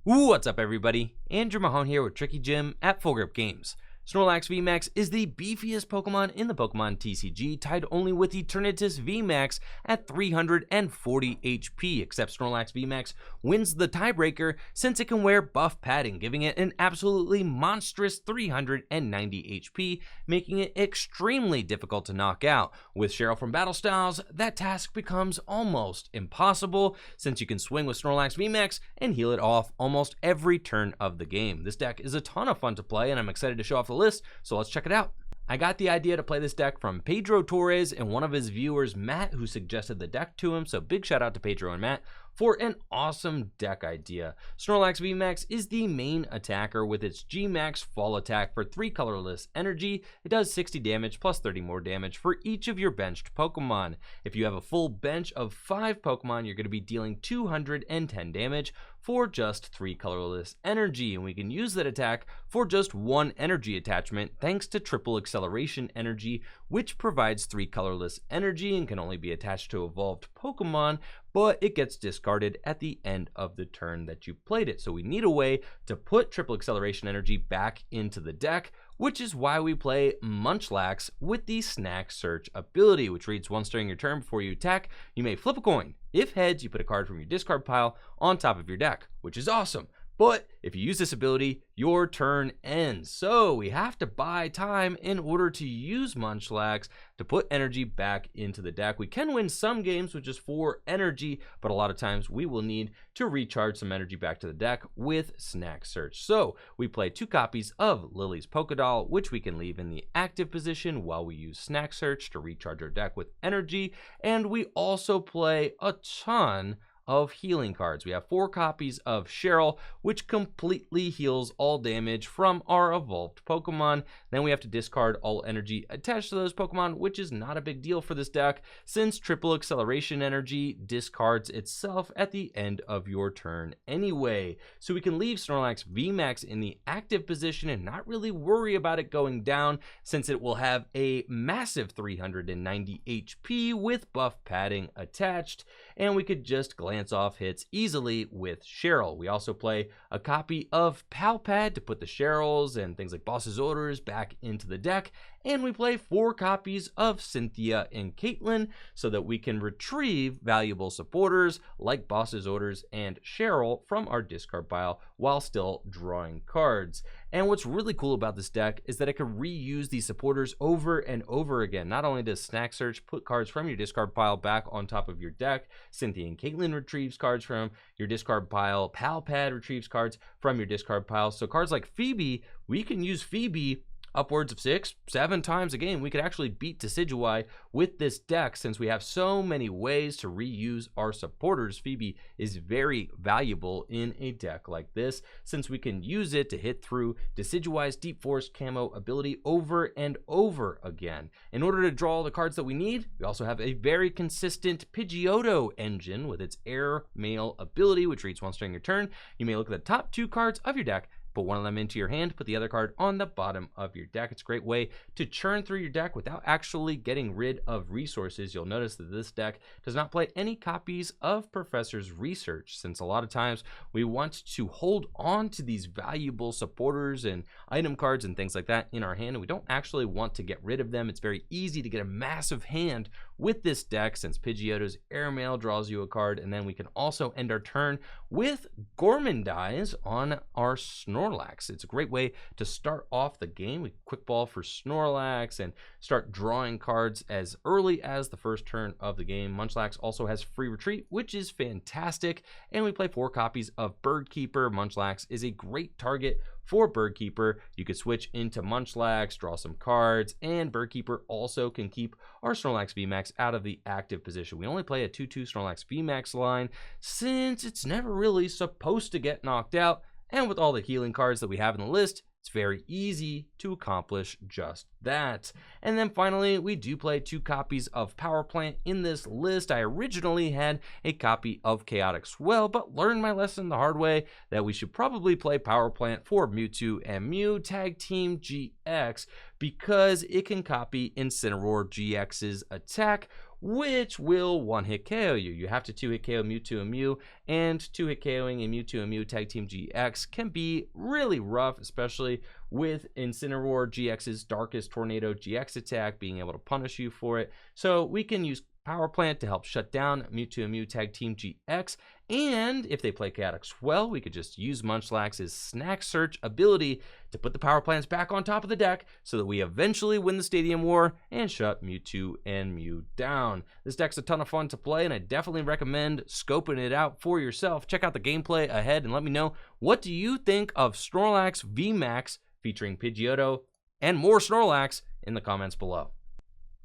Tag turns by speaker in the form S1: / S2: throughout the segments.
S1: What's up, everybody? Andrew Mahone here with Tricky Jim at Full Grip Games. Snorlax VMAX is the beefiest Pokemon in the Pokemon TCG, tied only with Eternatus VMAX at 340 HP, except Snorlax VMAX wins the tiebreaker since it can wear Buff Padding, giving it an absolutely monstrous 390 HP, making it extremely difficult to knock out. With Cheryl from Battle Styles, that task becomes almost impossible, since you can swing with Snorlax VMAX and heal it off almost every turn of the game. This deck is a ton of fun to play, and I'm excited to show off the list, so let's check it out. I got the idea to play this deck from Pedro Torres and one of his viewers, Matt, who suggested the deck to him, so big shout out to Pedro and Matt for an awesome deck idea. Snorlax VMAX is the main attacker with its G-Max Fall attack for 3 colorless energy. It does 60 damage plus 30 more damage for each of your benched Pokemon. If you have a full bench of 5 Pokemon, you're going to be dealing 210 damage for just 3 colorless energy, and we can use that attack for just 1 energy attachment thanks to triple acceleration energy, which provides 3 colorless energy and can only be attached to evolved Pokemon, but it gets discarded at the end of the turn that you played it. So we need a way to put triple acceleration energy back into the deck, which is why we play Munchlax with the Snack Search ability, which reads: once during your turn before you attack, you may flip a coin. If heads, you put a card from your discard pile on top of your deck, which is awesome. But if you use this ability, your turn ends. So we have to buy time in order to use Munchlax to put energy back into the deck. We can win some games with just 4 energy, but a lot of times we will need to recharge some energy back to the deck with Snack Search. So we play 2 copies of Lillie's Pokédoll, which we can leave in the active position while we use Snack Search to recharge our deck with energy. And we also play a ton of healing cards. We have 4 copies of Cheryl, which completely heals all damage from our evolved Pokemon. Then we have to discard all energy attached to those Pokemon, which is not a big deal for this deck, since triple acceleration energy discards itself at the end of your turn anyway. So we can leave Snorlax VMAX in the active position and not really worry about it going down, since it will have a massive 390 HP with Buff Padding attached, and we could just glance off hits easily with Cheryl. We also play a copy of Pal Pad to put the Cheryls and things like Boss's Orders back into the deck, and we play 4 copies of Cynthia and Caitlin so that we can retrieve valuable supporters like Boss's Orders and Cheryl from our discard pile while still drawing cards. And what's really cool about this deck is that it can reuse these supporters over and over again. Not only does Snack Search put cards from your discard pile back on top of your deck, Cynthia and Caitlin retrieves cards from your discard pile, Pal Pad retrieves cards from your discard pile. So cards like Phoebe, we can use Phoebe upwards of 6-7 times a game. We could actually beat Decidueye with this deck since we have so many ways to reuse our supporters. Phoebe is very valuable in a deck like this since we can use it to hit through Decidueye's Deep Forest Camo ability over and over again. In order to draw all the cards that we need, we also have a very consistent Pidgeotto engine with its Air Mail ability, which reads: once during your turn, you may look at the top 2 cards of your deck, put one of them into your hand, put the other card on the bottom of your deck. It's a great way to churn through your deck without actually getting rid of resources. You'll notice that this deck does not play any copies of Professor's Research, since a lot of times we want to hold on to these valuable supporters and item cards and things like that in our hand, and we don't actually want to get rid of them. It's very easy to get a massive hand with this deck since Pidgeotto's Airmail draws you a card, and then we can also end our turn with Gourmandize on our Snorlax. It's a great way to start off the game. We quick ball for Snorlax and start drawing cards as early as the first turn of the game. Munchlax also has free retreat, which is fantastic, and we play 4 copies of Bird Keeper. Munchlax is a great target for Bird Keeper. You could switch into Munchlax, draw some cards, and Bird Keeper also can keep our Snorlax VMAX out of the active position. We only play a 2/2 Snorlax VMAX line since it's never really supposed to get knocked out, and with all the healing cards that we have in the list, it's very easy to accomplish just that. And then finally, we do play 2 copies of Power Plant in this list. I originally had a copy of Chaotic Swell, but learned my lesson the hard way that we should probably play Power Plant for Mewtwo and Mew Tag Team GX because it can copy Incineroar GX's attack, which will one-hit KO you. You have to two-hit KO Mewtwo and Mew, and two-hit KOing a Mewtwo and Mew Tag Team GX can be really rough, especially with Incineroar GX's Darkest Tornado GX attack being able to punish you for it. So we can use Power Plant to help shut down Mewtwo and Mew Tag Team GX, and if they play Chaotic Swell, we could just use Munchlax's Snack Search ability to put the Power Plants back on top of the deck so that we eventually win the Stadium War and shut Mewtwo and Mew down. This deck's a ton of fun to play, and I definitely recommend scoping it out for yourself. Check out the gameplay ahead and let me know, what do you think of Snorlax VMAX featuring Pidgeotto and more Snorlax in the comments below.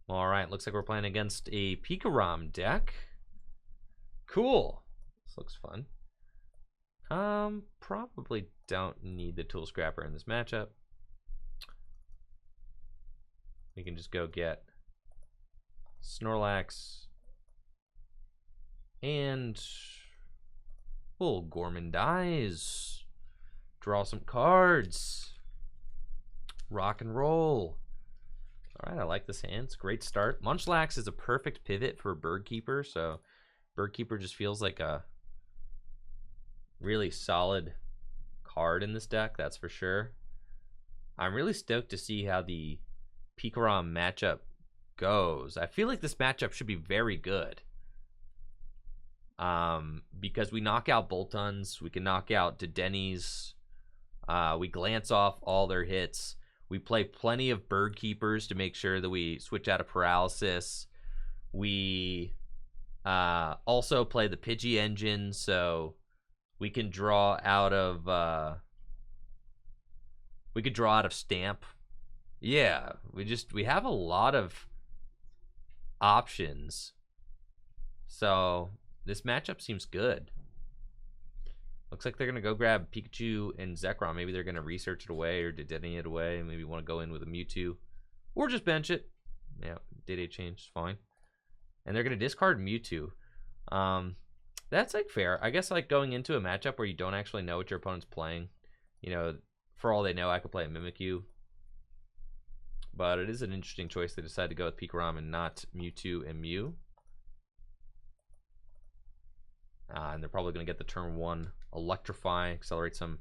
S1: All right, looks like we're playing against a Picoram deck. Cool. This looks fun. Probably don't need the Tool Scrapper in this matchup. We can just go get Snorlax and we'll Gormandize. Draw some cards. Rock and roll. All right, I like this hand. It's a great start. Munchlax is a perfect pivot for Bird Keeper, so Bird Keeper just feels like a really solid card in this deck, that's for sure. I'm really stoked to see how the Picoram matchup goes. I feel like this matchup should be very good. Because we knock out Boltons, we can knock out Dedenys, we glance off all their hits. We play plenty of Bird Keepers to make sure that we switch out of Paralysis. We also play the Pidgey engine, so we can draw out of Stamp. Yeah, we have a lot of options. So this matchup seems good. Looks like they're going to go grab Pikachu and Zekrom. Maybe they're going to research it away or Dedenne it away. Maybe want to go in with a Mewtwo. Or just bench it. Yeah, DAA change is fine. And they're going to discard Mewtwo. That's like fair. I guess like going into a matchup where you don't actually know what your opponent's playing. You know, for all they know, I could play a Mimikyu. But it is an interesting choice. They decided to go with Picoram and not Mewtwo and Mew. And they're probably going to get the turn 1 Electrify, accelerate some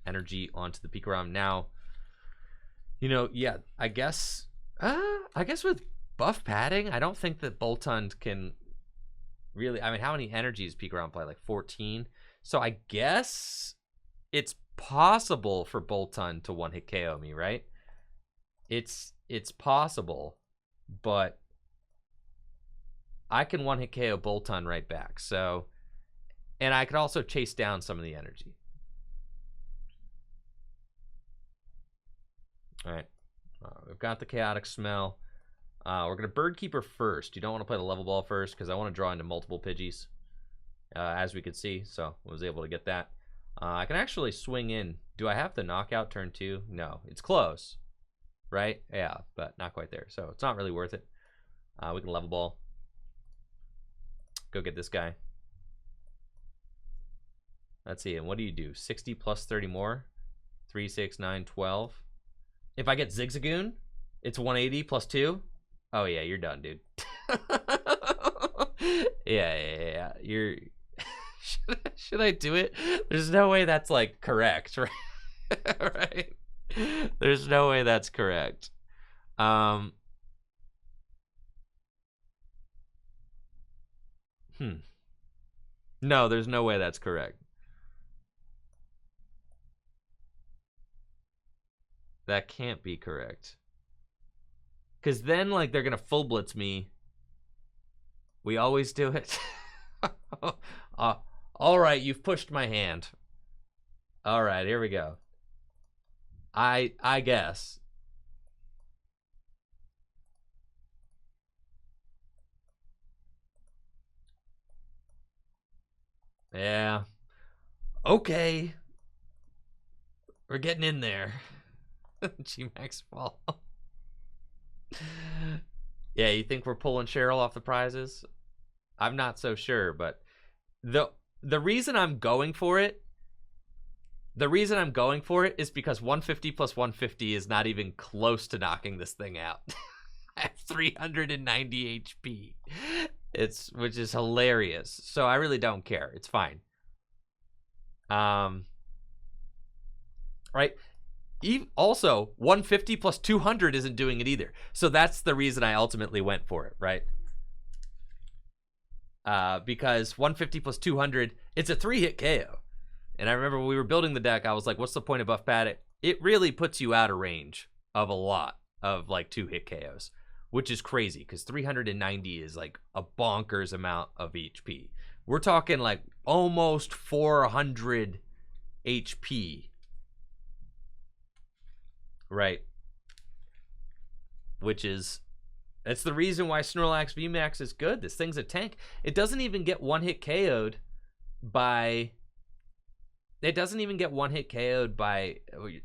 S1: energy onto the Picoram. Now, you know, yeah, I guess with Buff Padding, I don't think that Boltund can really, I mean, how many energies Picoram play? Like 14. So I guess it's possible for Boltund to one-hit KO me, right? It's possible, but I can one-hit KO Boltund right back. So, and I could also chase down some of the energy. All right, we've got the Chaotic Smell. We're going to Bird Keeper first. You don't want to play the Level Ball first because I want to draw into multiple Pidgeys, as we could see. So I was able to get that. I can actually swing in. Do I have to knock out turn 2? No, it's close, right? Yeah, but not quite there. So it's not really worth it. We can Level Ball. Go get this guy. Let's see, and what do you do? 60 plus 30 more? 3, 6, 9, 12. If I get Zigzagoon, it's 180 plus 2. Oh yeah, you're done, dude. Yeah. You're should I do it? There's no way that's like correct, right? Right? There's no way that's correct. No, there's no way that's correct. That can't be correct. Because then, like, they're going to full blitz me. We always do it. All right, you've pushed my hand. All right, here we go. I guess. Yeah. Okay. We're getting in there. G-Max fall. Yeah, you think we're pulling Cheryl off the prizes? I'm not so sure, but the reason I'm going for it, is because 150 plus 150 is not even close to knocking this thing out. I have 390 HP. Which is hilarious. So I really don't care. It's fine. Right? Also, 150 plus 200 isn't doing it either. So that's the reason I ultimately went for it, right? Because 150 plus 200, it's a 3-hit KO. And I remember when we were building the deck, I was like, what's the point of Buff Padding? It really puts you out of range of a lot of like 2-hit KOs, which is crazy because 390 is like a bonkers amount of HP. We're talking like almost 400 HP. Right. That's the reason why Snorlax VMAX is good. This thing's a tank. It doesn't even get one-hit KO'd by... It doesn't even get one-hit KO'd by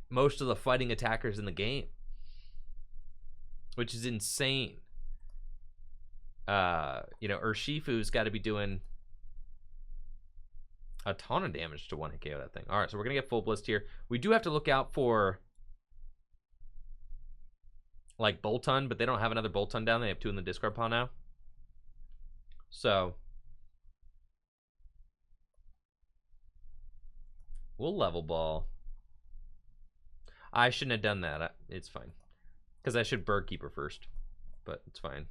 S1: most of the fighting attackers in the game. Which is insane. Urshifu's got to be doing a ton of damage to one-hit KO that thing. All right, so we're going to get full blist here. We do have to look out for... like Boltund, but they don't have another Boltund down. They have 2 in the discard pile now. So we'll level ball. I shouldn't have done that. It's fine. Because I should Bird Keeper first. But it's fine.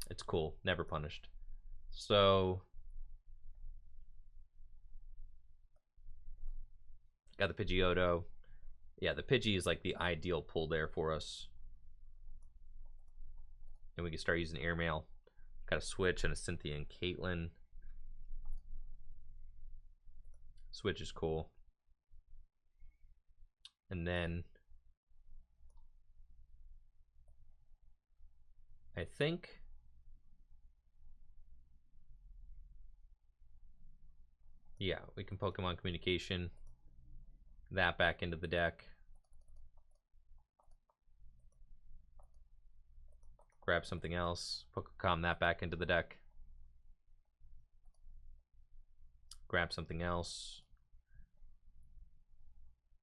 S1: It's cool. Never punished. So got the Pidgeotto. Yeah, the Pidgey is like the ideal pull there for us. And we can start using airmail. Got a switch and a Cynthia and Caitlin. Switch is cool. And then I think yeah, we can Pokemon Communication that back into the deck. Grab something else. Pokémon that back into the deck. Grab something else.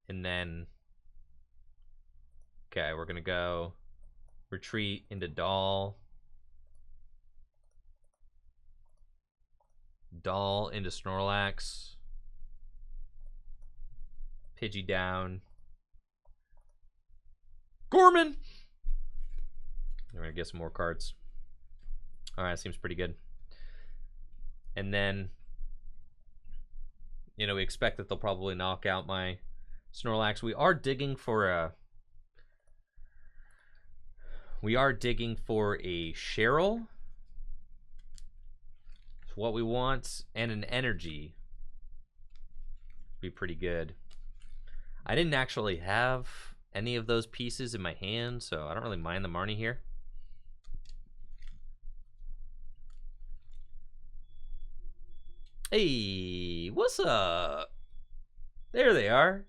S1: And then... okay, we're going to go retreat into Doll. Doll into Snorlax. Pidgey down. Gorman! We're going to get some more cards. Alright, seems pretty good. And then, we expect that they'll probably knock out my Snorlax. We are digging for a Cheryl. It's what we want. And an energy. Be pretty good. I didn't actually have any of those pieces in my hand, so I don't really mind the Marnie here. Hey, what's up? There they are.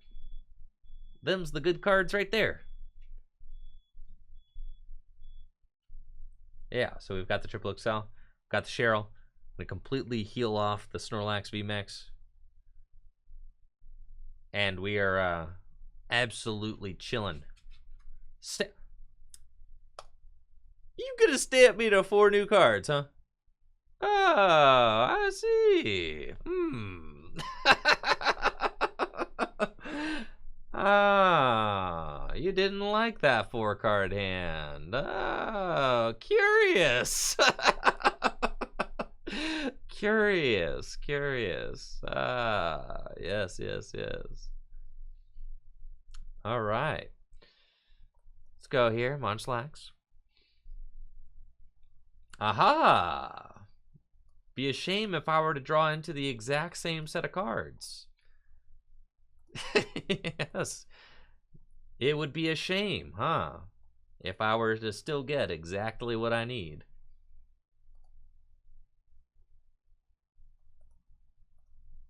S1: Them's the good cards right there. Yeah, so we've got the Triple XL, got the Cheryl. We completely heal off the Snorlax VMAX. And we are absolutely chilling. You gonna stamp me to 4 new cards, huh? Oh, I see. You didn't like that 4-card hand. Oh, curious. Curious. Yes. All right. Let's go here, Munchlax. Aha! Be a shame if I were to draw into the exact same set of cards. Yes. It would be a shame, huh? If I were to still get exactly what I need.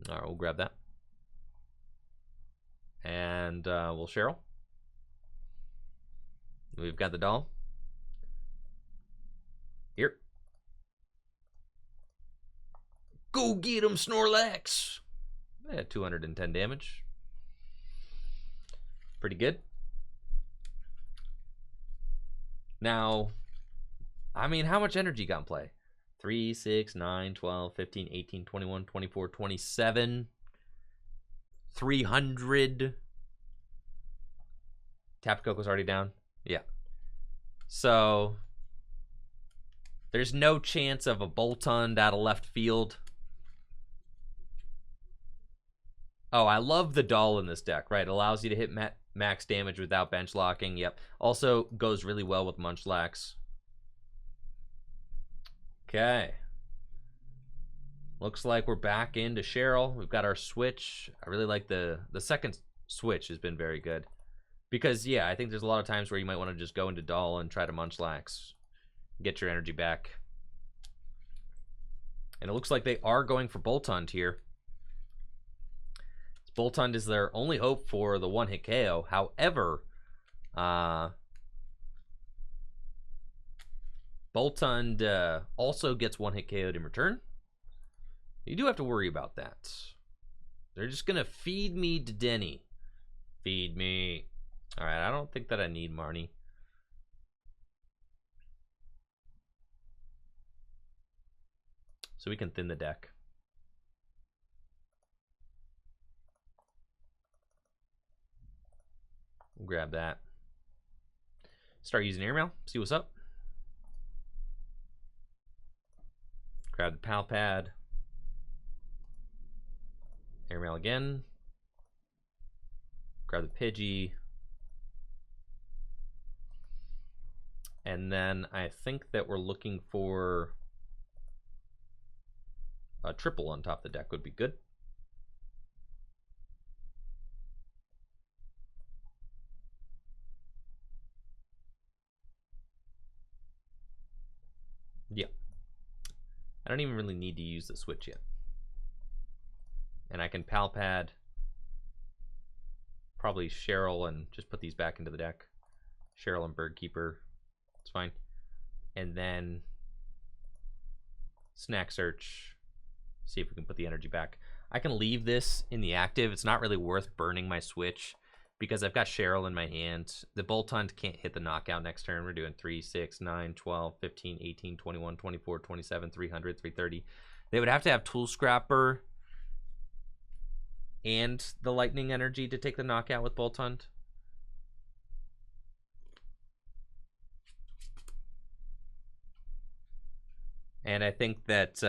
S1: All right, we'll grab that. And we'll Cheryl. We've got the doll. Here. Go get him, Snorlax! 210 damage. Pretty good. Now, I mean, how much energy got in play? 3, 6, 9, 12, 15, 18, 21, 24, 27, 300. Tapu Koko's already down? Yeah. So, there's no chance of a Boltund out of left field. Oh, I love the doll in this deck, right? It allows you to hit max damage without bench locking. Yep. Also goes really well with Munchlax. Okay. Looks like we're back into Cheryl. We've got our switch. I really like the second switch has been very good. Because, yeah, I think there's a lot of times where you might want to just go into doll and try to Munchlax. Get your energy back. And it looks like they are going for Boltund here. Boltund is their only hope for the one-hit KO. However, Boltund also gets one-hit KO'd in return. You do have to worry about that. They're just going to feed me to Denny. Feed me. All right, I don't think that I need Marnie. So we can thin the deck. We'll grab that. Start using airmail. See what's up. Grab the Pal Pad. Airmail again. Grab the Pidgey. And then I think that we're looking for a triple on top of the deck would be good. Yeah. I don't even really need to use the switch yet. And I can Pal Pad probably Cheryl and just put these back into the deck. Cheryl and Bird Keeper. It's fine. And then Snack Search. See if we can put the energy back. I can leave this in the active. It's not really worth burning my switch because I've got Cheryl in my hand. The Boltund can't hit the knockout next turn. We're doing 3, 6, 9, 12, 15, 18, 21, 24, 27, 300, 330. They would have to have Tool Scrapper and the Lightning Energy to take the knockout with Boltund. And I think that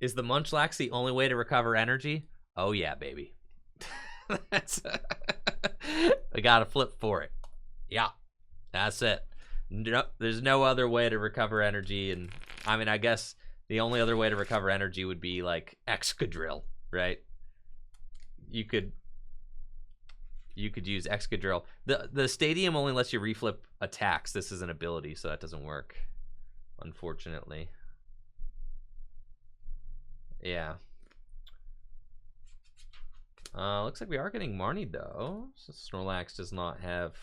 S1: is the Munchlax the only way to recover energy? Oh yeah, baby. That's I gotta flip for it. Yeah, that's it. No, there's no other way to recover energy, and I mean, I guess the only other way to recover energy would be like Excadrill, right? You could use Excadrill. The stadium only lets you reflip attacks. This is an ability, so that doesn't work, unfortunately. Yeah. Looks like we are getting Marnie though. So Snorlax does not have.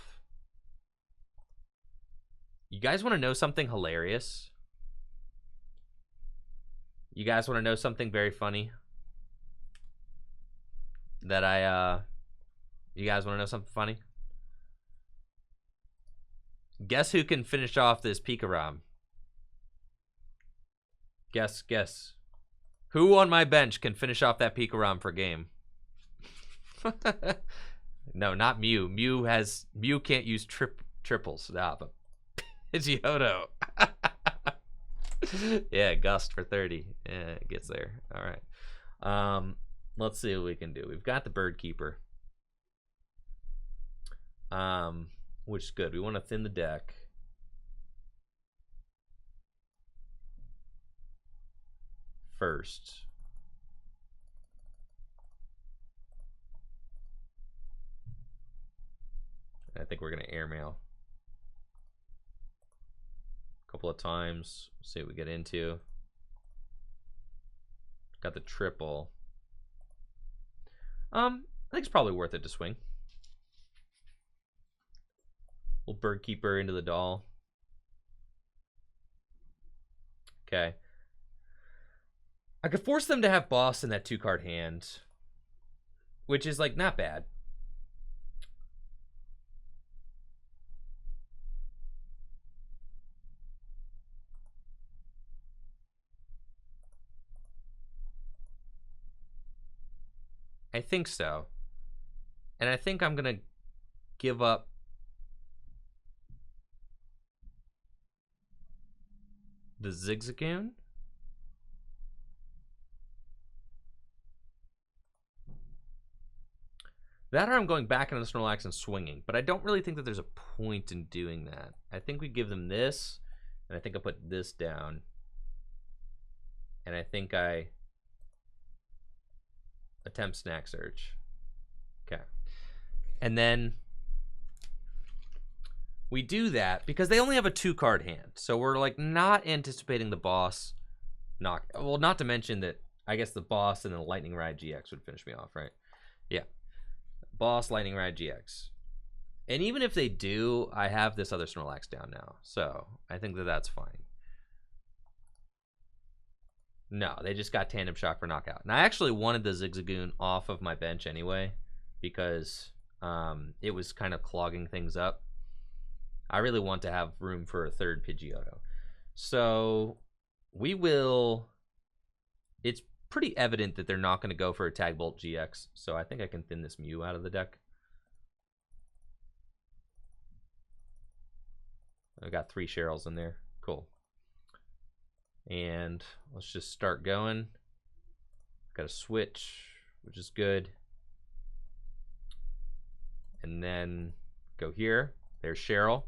S1: You guys want to know something hilarious? You guys want to know something very funny? That you guys want to know something funny? Guess who can finish off this Picoram? Guess. Who on my bench can finish off that Picoram per game? No, not Mew. Mew can't use triples. Nah, but Pidgeotto. Yeah, Gust for 30. Yeah, it gets there. All right. Let's see what we can do. We've got the Bird Keeper. Which is good. We want to thin the deck. First. I think we're going to airmail a couple of times. See what we get into. Got the triple. I think it's probably worth it to swing. We'll Bird Keeper into the doll. Okay. I could force them to have Boss in that 2-card hand, which is like not bad. I think so. And I think I'm going to give up the Zigzagoon. That or I'm going back into the Snorlax and swinging. But I don't really think that there's a point in doing that. I think we give them this. And I think I put this down. And I think I attempt Snack Search. Okay. And then we do that because they only have a 2-card hand. So we're like not anticipating the boss knock. Well, not to mention that I guess the boss and the Lightning Ride GX would finish me off, right? Yeah. Boss, Lightning Ride GX. And even if they do, I have this other Snorlax down now. So I think that that's fine. No, they just got Tandem Shock for knockout. And I actually wanted the Zigzagoon off of my bench anyway because it was kind of clogging things up. I really want to have room for a third Pidgeotto. So we will... It's pretty evident that they're not going to go for a Tag Bolt GX. So I think I can thin this Mew out of the deck. I got 3 Cheryls in there. Cool. And let's just start going. Got a switch, which is good. And then go here. There's Cheryl.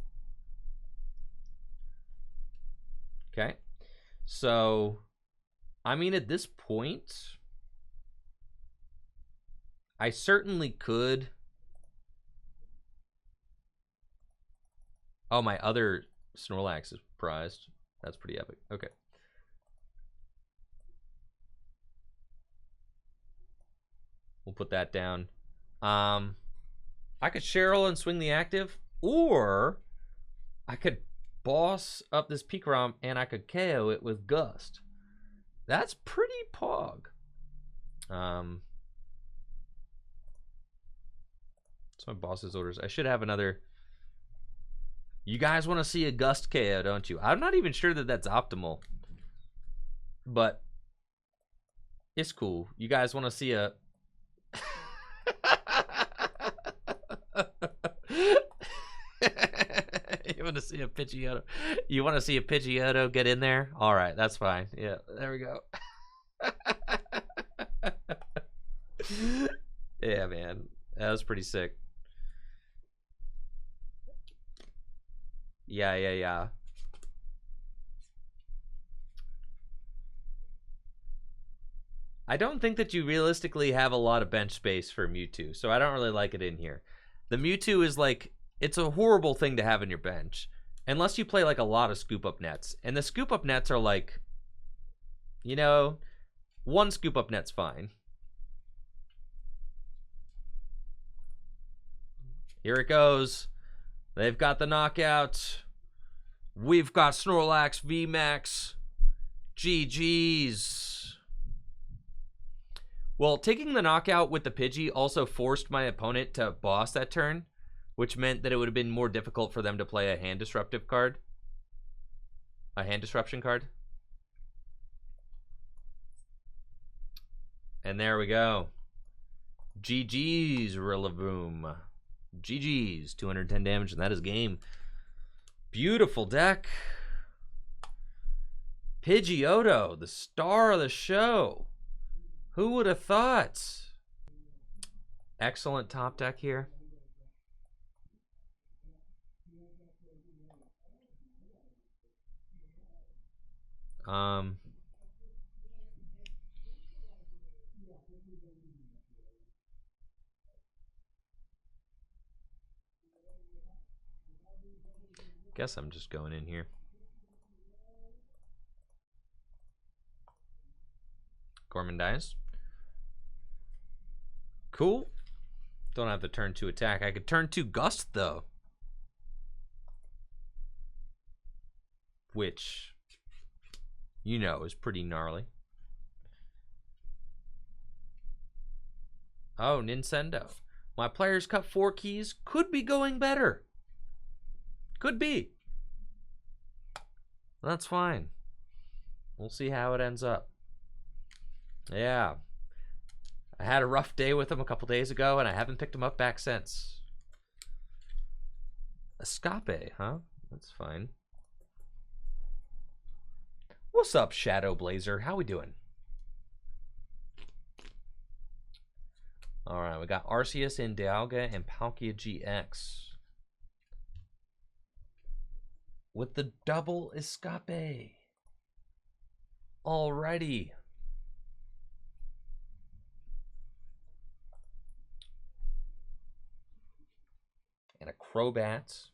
S1: Okay. So, I mean, at this point, I certainly could. Oh, my other Snorlax is prized. That's pretty epic. Okay. We'll put that down. I could Cheryl and swing the active, or I could boss up this Picoram and I could KO it with Gust. That's pretty pog. That's my boss's orders. I should have another. You guys want to see a Gust KO, don't you? I'm not even sure that that's optimal, but it's cool. You guys want to see a... You want to see a Pidgeotto? You want to see a Pidgeotto get in there? All right, that's fine. Yeah, there we go. Yeah, man, that was pretty sick. Yeah. I don't think that you realistically have a lot of bench space for Mewtwo, so I don't really like it in here. The Mewtwo is like, it's a horrible thing to have in your bench, unless you play like a lot of Scoop Up Nets. And the Scoop Up Nets are like, you know, 1 Scoop Up Net's fine. Here it goes. They've got the knockout. We've got Snorlax VMAX. GG's. Well, taking the knockout with the Pidgey also forced my opponent to boss that turn, which meant that it would have been more difficult for them to play a hand disruptive card. A hand disruption card. And there we go. GG's, Rillaboom. GG's, 210 damage, and that is game. Beautiful deck. Pidgeotto, the star of the show. Who would have thought? Excellent top deck here. Guess I'm just going in here. Gorman dies. Cool. Don't have the turn 2 attack. I could turn 2 Gust though. Which, you know, is pretty gnarly. Oh, Nintendo. My players cut 4 keys. Could be going better. Could be. That's fine. We'll see how it ends up. Yeah. I had a rough day with him a couple days ago, and I haven't picked him up back since. Escape, huh? That's fine. What's up, Shadow Blazer? How we doing? All right, we got Arceus in Dialga and Palkia GX with the double Escape. Alrighty. And a Crobat.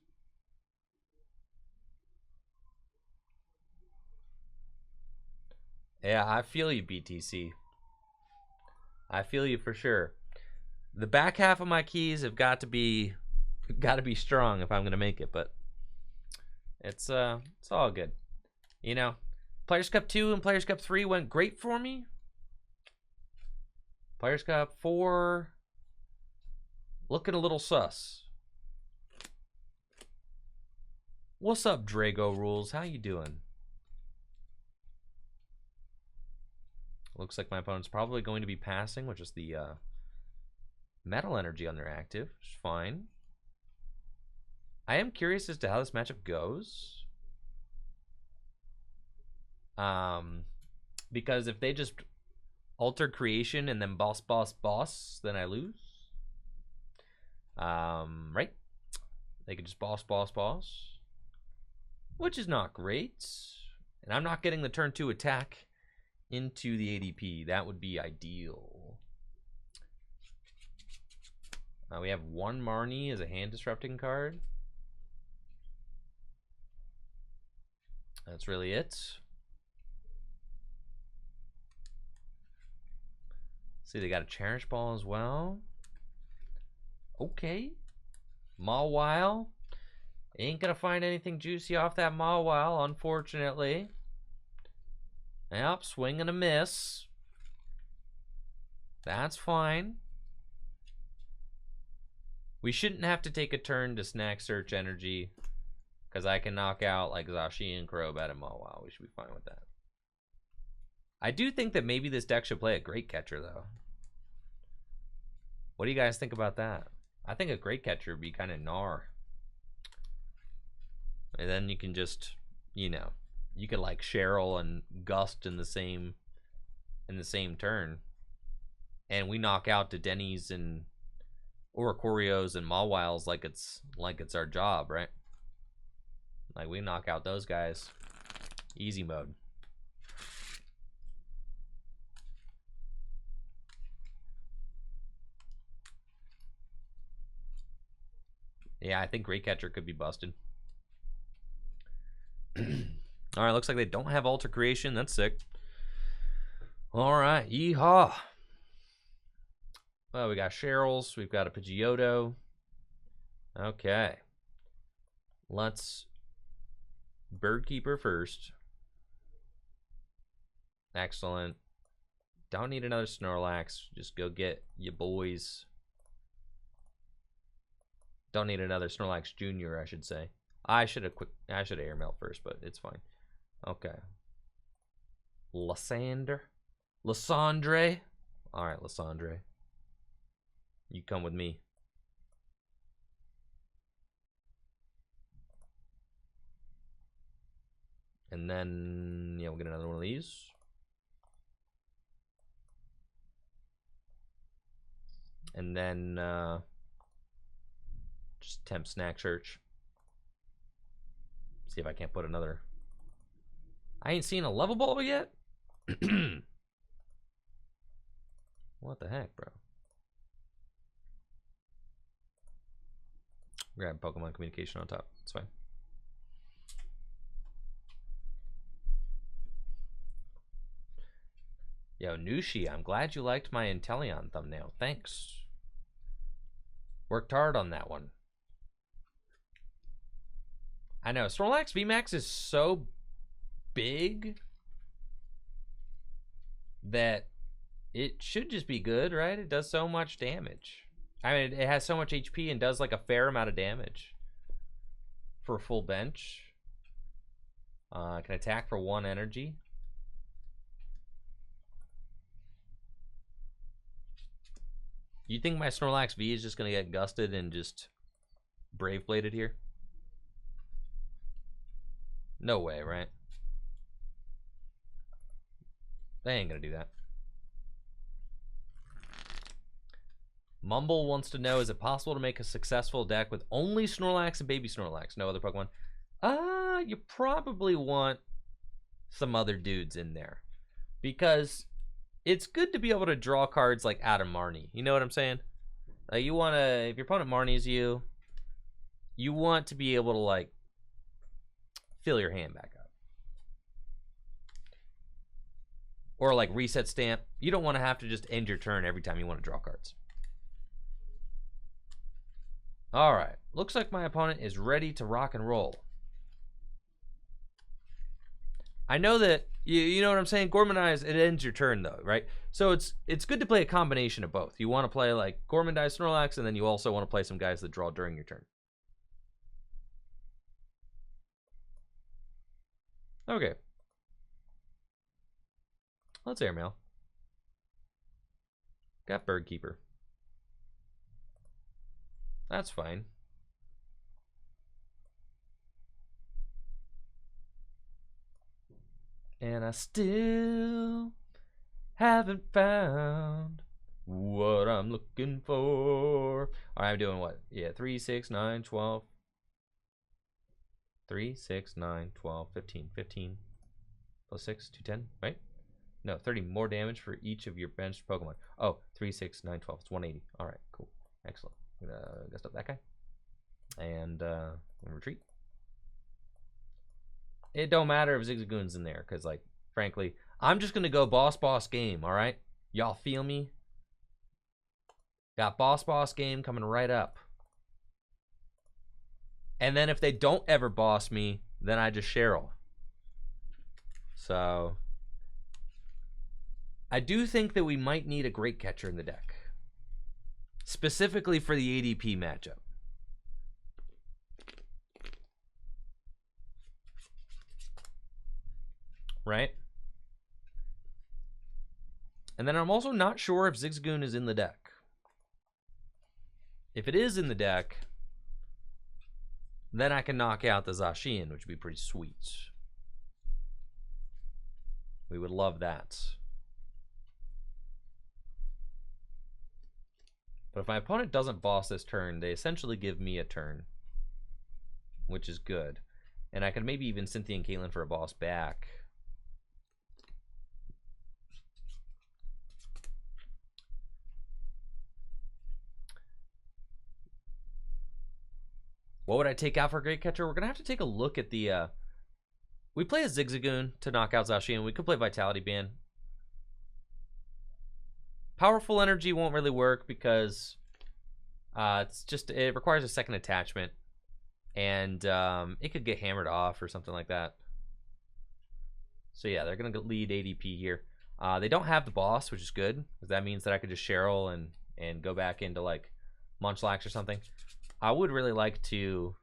S1: Yeah, I feel you, BTC. I feel you for sure. The back half of my keys have got to be strong if I'm gonna make it, but it's all good. You know, Players Cup 2 and Players Cup 3 went great for me. Players Cup 4 looking a little sus. What's up, Drago Rules? How you doing? Looks like my opponent's probably going to be passing, which is the Metal Energy on their active, which is fine. I am curious as to how this matchup goes. Because if they just alter creation and then boss, then I lose. Right? They could just boss, which is not great. And I'm not getting the turn 2 attack into the ADP. That would be ideal. We have one Marnie as a hand disrupting card. That's really it. See, they got a Cherish Ball as well. Okay. Mawile. Ain't gonna find anything juicy off that Mawile, unfortunately. Yep, swing and a miss. That's fine. We shouldn't have to take a turn to snack search energy, because I can knock out like Zashi and Crobat and Mawile. We should be fine with that. I do think that maybe this deck should play a Great Catcher, though. What do you guys think about that? I think a Great Catcher would be kind of gnar. And then you can just, you know, you could like Cheryl and Gust in the same turn, and we knock out to Denny's and Oricorios and Mawiles like it's our job, right? Like we knock out those guys, easy mode. Yeah, I think Great Catcher could be busted. All right, looks like they don't have Alter Creation. That's sick. All right, yeehaw. Well, we got Cheryl's. We've got a Pidgeotto. Okay. Let's Bird Keeper first. Excellent. Don't need another Snorlax. Just go get your boys. Don't need another Snorlax Jr., I should say. I should have airmail first, but it's fine. Okay. Lysandre. All right, Lysandre. You come with me. And then, yeah, we'll get another one of these. And then, just temp snack search. See if I can't put another. I ain't seen a level ball yet. What the heck, bro? Grab Pokemon Communication on top. It's fine. Yo, Nushi, I'm glad you liked my Inteleon thumbnail. Thanks. Worked hard on that one. I know, Snorlax VMAX is so big that it should just be good, right? It does so much damage. I mean, it has so much HP and does like a fair amount of damage for a full bench. Can attack for 1 energy. You think my Snorlax V is just going to get gusted and just Brave Bladed here? No way, right? They ain't going to do that. Mumble wants to know, is it possible to make a successful deck with only Snorlax and Baby Snorlax? No other Pokemon? You probably want some other dudes in there. Because it's good to be able to draw cards like out of Marnie. You know what I'm saying? You want to, if your opponent Marnies you, you want to be able to like fill your hand back up. Or like reset stamp. You don't want to have to just end your turn every time you want to draw cards. Alright, looks like my opponent is ready to rock and roll. I know that, you know what I'm saying? Gormandize, it ends your turn though, right? So it's good to play a combination of both. You want to play like Gormandize Snorlax, and then you also want to play some guys that draw during your turn. Okay. Let's airmail. Got Bird Keeper. That's fine. And I still haven't found what I'm looking for. All right, I'm doing what? Yeah, 3, 6, 9, 12. 3, 6, 9, 12, 15. 15 plus 6, 210, right? No, 30 more damage for each of your benched Pokemon. Oh, 3, 6, 9, 12. It's 180. All right, cool. Excellent. I'm going to gust up that guy. And retreat. It don't matter if Zigzagoon's in there, because, like, frankly, I'm just going to go boss game, all right? Y'all feel me? Got boss game coming right up. And then if they don't ever boss me, then I just Cheryl. So, I do think that we might need a Great Catcher in the deck. Specifically for the ADP matchup. Right? And then I'm also not sure if Zigzagoon is in the deck. If it is in the deck, then I can knock out the Zacian, which would be pretty sweet. We would love that. But if my opponent doesn't boss this turn, they essentially give me a turn, which is good. And I could maybe even Cynthia and Caitlin for a boss back. What would I take out for a Great Catcher? We're going to have to take a look at the... we play a Zigzagoon to knock out Zacian. We could play Vitality Band. Powerful Energy won't really work because it requires a second attachment. And it could get hammered off or something like that. So yeah, they're going to lead ADP here. They don't have the boss, which is good, because that means that I could just Cheryl and go back into like Munchlax or something. I would really like to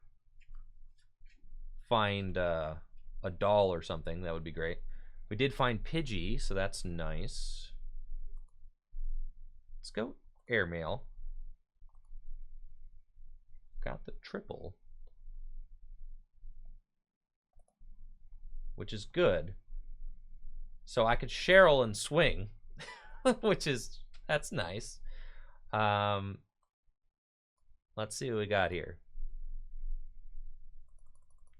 S1: find a doll or something. That would be great. We did find Pidgey, so that's nice. Let's go airmail. Got the triple, which is good. So I could Cheryl and swing, that's nice. Let's see what we got here.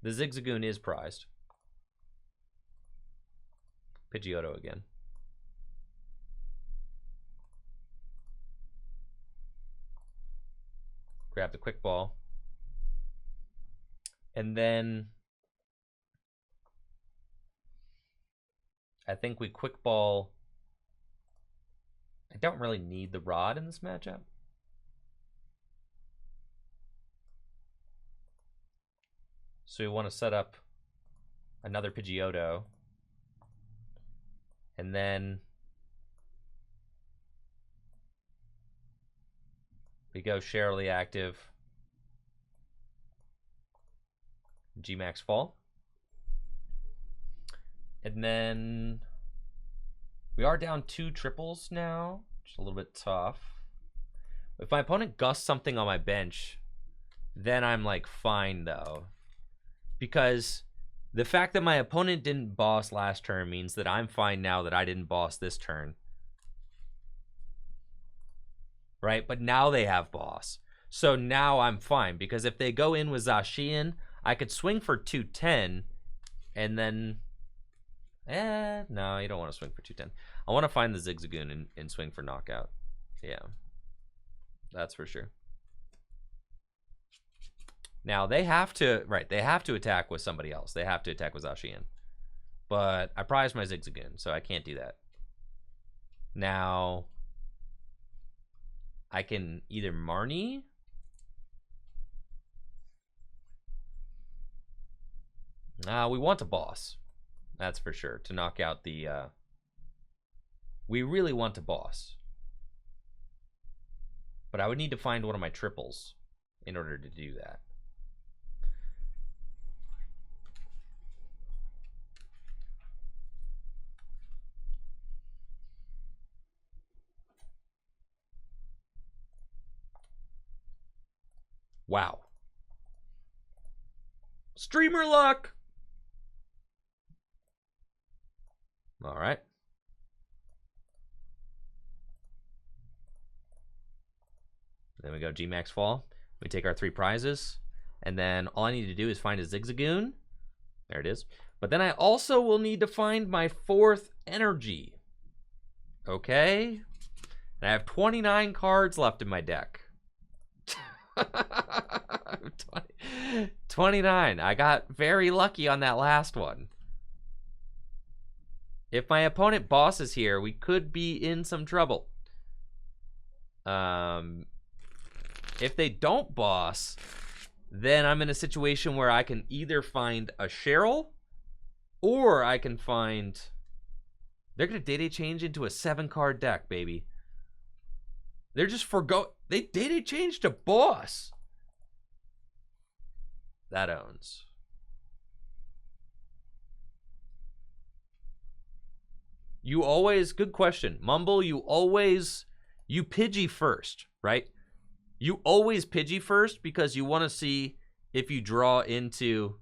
S1: The Zigzagoon is prized. Pidgeotto again. Grab the quick ball. And then I think we quick ball. I don't really need the rod in this matchup. So we want to set up another Pidgeotto. And then we go Cheryl active. G-Max Fall. And then we are down 2 triples now, which is a little bit tough. If my opponent gusts something on my bench, then I'm like fine though. Because the fact that my opponent didn't boss last turn means that I'm fine now that I didn't boss this turn. Right? But now they have boss. So now I'm fine. Because if they go in with Zacian, I could swing for 210. And then... no, you don't want to swing for 210. I want to find the Zigzagoon and swing for knockout. Yeah. That's for sure. Now, they have to... Right, they have to attack with somebody else. They have to attack with Zacian. But I prized my Zigzagoon, so I can't do that. Now... I can either Marnie. We want a boss. That's for sure. To knock out the... we really want a boss. But I would need to find one of my triples in order to do that. Wow. Streamer luck! All right. Then we go G-Max Fall. We take our 3 prizes. And then all I need to do is find a Zigzagoon. There it is. But then I also will need to find my 4th energy. Okay. And I have 29 cards left in my deck. 29. I got very lucky on that last one. If my opponent bosses here, we could be in some trouble. If they don't boss, then I'm in a situation where I can either find a Cheryl or I can find... They're going to data change into a 7-card deck, baby. They're just they data change to boss. That owns. You always, good question. Mumble, you Pidgey first, right? You always Pidgey first because you want to see if you draw into...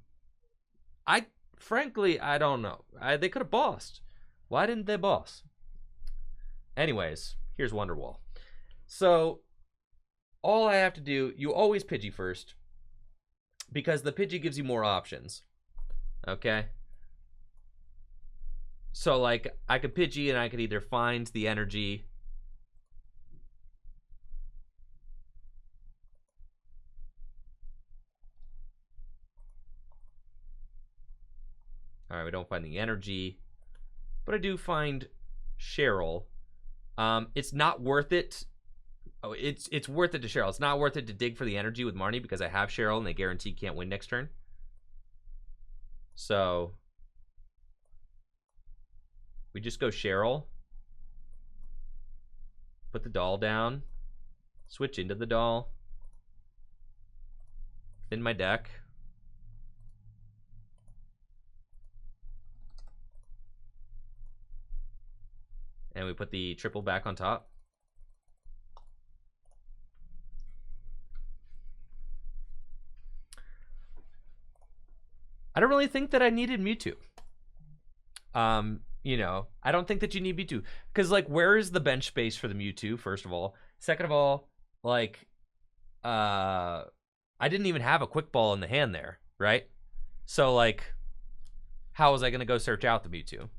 S1: Frankly, I don't know. They could have bossed. Why didn't they boss? Anyways, here's Wonderwall. So, all I have to do, you always Pidgey first because the Pidgey gives you more options. Okay? So, like, I could Pidgey and I could either find the energy. All right, we don't find the energy. But I do find Cheryl. It's not worth it. Oh, it's worth it to Cheryl. It's not worth it to dig for the energy with Marnie because I have Cheryl and they guarantee can't win next turn. So we just go Cheryl. Put the doll down. Switch into the doll. Thin my deck. And we put the triple back on top. I don't really think that I needed Mewtwo. You know, I don't think that you need Mewtwo. Because, like, where is the bench space for the Mewtwo, first of all? Second of all, like, I didn't even have a quick ball in the hand there, right? So, like, how was I going to go search out the Mewtwo?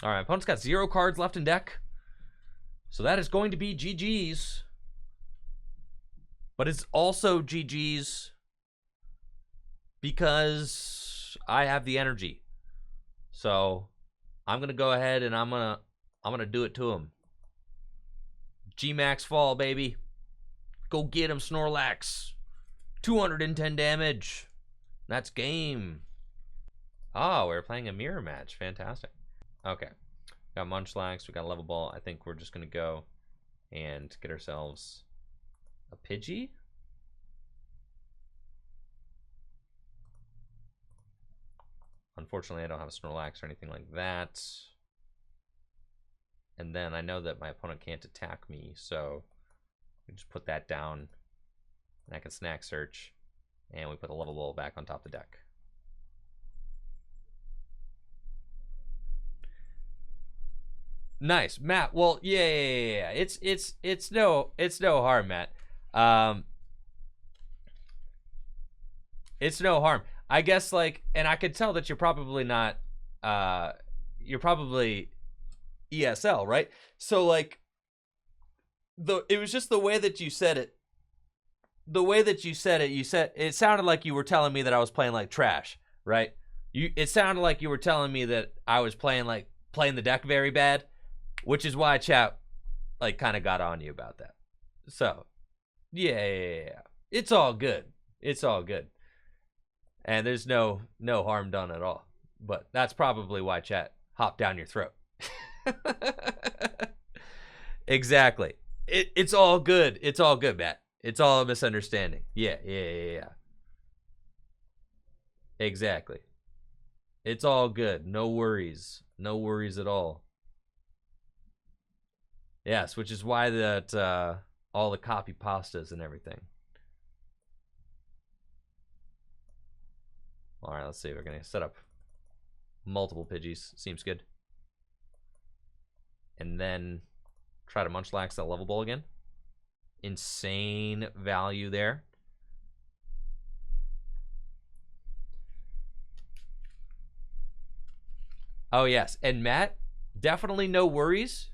S1: All right, opponent's got 0 cards left in deck. So that is going to be GG's. But it's also GG's because I have the energy. So I'm going to go ahead and I'm going to do it to him. G-Max Fall, baby. Go get him, Snorlax. 210 damage. That's game. Oh, we're playing a mirror match. Fantastic. Okay, got Munchlax, we got Level Ball. I think we're just gonna go and get ourselves a Pidgey. Unfortunately, I don't have a Snorlax or anything like that. And then I know that my opponent can't attack me, so we just put that down. And I can snack search. And we put the Level Ball back on top of the deck. Nice, Matt. Well, yeah. It's no harm, Matt. It's no harm. I guess, like, and I could tell that you're probably not, you're probably ESL, right? So, like, it was just the way that you said it. The way that you said it, it sounded like you were telling me that I was playing like trash, right? It sounded like you were telling me that I was playing the deck very bad, which is why chat, like, kind of got on you about that. So, yeah. It's all good. It's all good. And there's no harm done at all. But that's probably why chat hopped down your throat. Exactly. It's all good. It's all good, Matt. It's all a misunderstanding. Yeah. Exactly. It's all good. No worries. No worries at all. Yes, which is why that all the copy pastas and everything. All right, let's see. We're going to set up multiple Pidgeys. Seems good. And then try to Munchlax that Level Ball again. Insane value there. Oh, yes. And Matt, definitely no worries.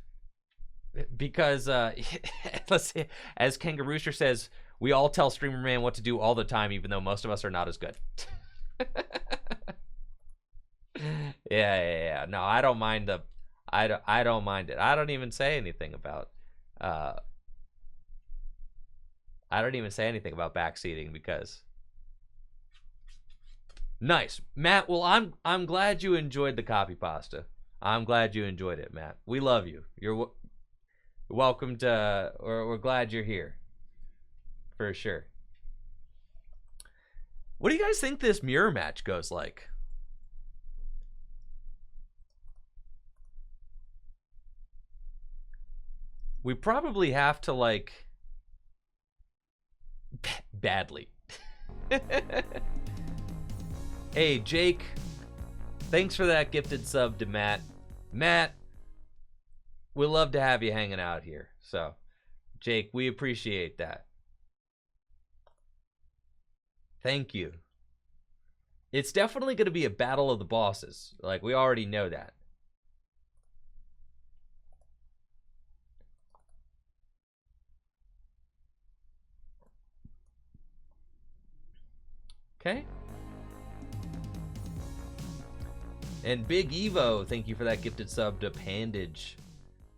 S1: Because, let's see, as Kangarooster says, we all tell Streamer Man what to do all the time, even though most of us are not as good. Yeah. No, I don't mind the. I don't mind it. I don't even say anything about. I don't even say anything about backseating because. Nice, Matt. Well, I'm glad you enjoyed the copy pasta. I'm glad you enjoyed it, Matt. We love you. You're welcome to. We're glad you're here. For sure. What do you guys think this mirror match goes like? We probably have to, like, badly. Hey, Jake, thanks for that gifted sub to Matt. Matt, we'd love to have you hanging out here. So, Jake, we appreciate that. Thank you. It's definitely going to be a battle of the bosses. Like, we already know that. Okay. And Big Evo, thank you for that gifted sub to Pandage.